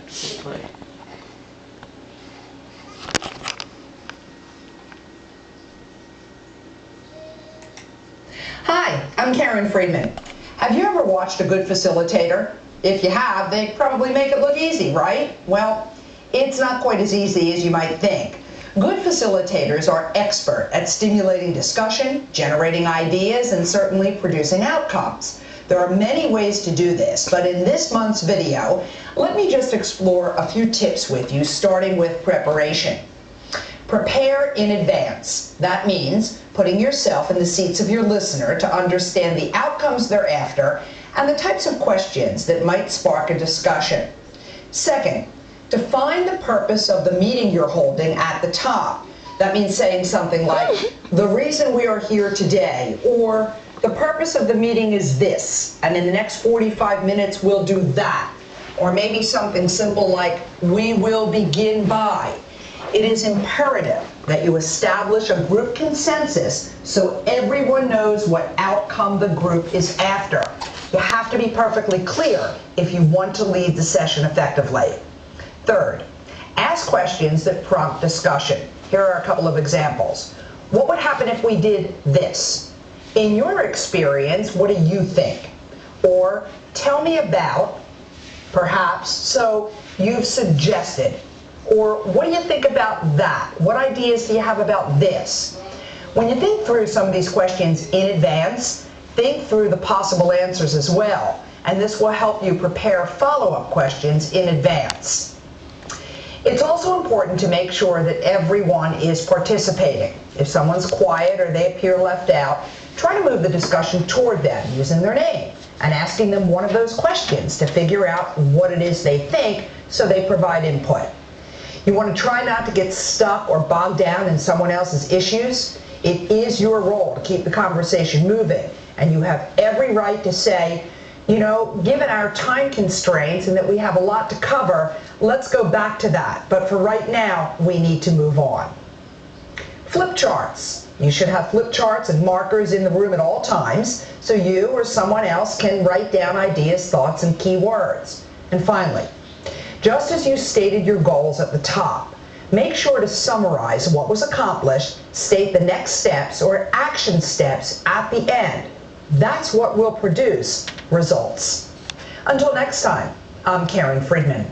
Play. Hi, I'm Karen Friedman. Have you ever watched a good facilitator? If you have, they probably make it look easy, right? Well, it's not quite as easy as you might think. Good facilitators are expert at stimulating discussion, generating ideas, and certainly producing outcomes. There are many ways to do this, but in this month's video, let me just explore a few tips with you, starting with preparation. Prepare in advance. That means putting yourself in the seats of your listener to understand the outcomes they're after and the types of questions that might spark a discussion. Second, define the purpose of the meeting you're holding at the top. That means saying something like, the reason we are here today, or the purpose of the meeting is this, and in the next 45 minutes we'll do that. Or maybe something simple like, we will begin by. It is imperative that you establish a group consensus so everyone knows what outcome the group is after. You have to be perfectly clear if you want to lead the session effectively. Third, ask questions that prompt discussion. Here are a couple of examples. What would happen if we did this? In your experience, what do you think? Or tell me about, perhaps, so you've suggested. Or what do you think about that? What ideas do you have about this? When you think through some of these questions in advance, think through the possible answers as well, and this will help you prepare follow-up questions in advance. It's also important to make sure that everyone is participating. If someone's quiet or they appear left out, try to move the discussion toward them using their name and asking them one of those questions to figure out what it is they think so they provide input. You want to try not to get stuck or bogged down in someone else's issues. It is your role to keep the conversation moving, and you have every right to say, you know, given our time constraints and that we have a lot to cover, let's go back to that. But for right now, we need to move on. Flip charts. You should have flip charts and markers in the room at all times so you or someone else can write down ideas, thoughts, and key words. And finally, just as you stated your goals at the top, make sure to summarize what was accomplished, state the next steps or action steps at the end. That's what will produce results. Until next time, I'm Karen Friedman.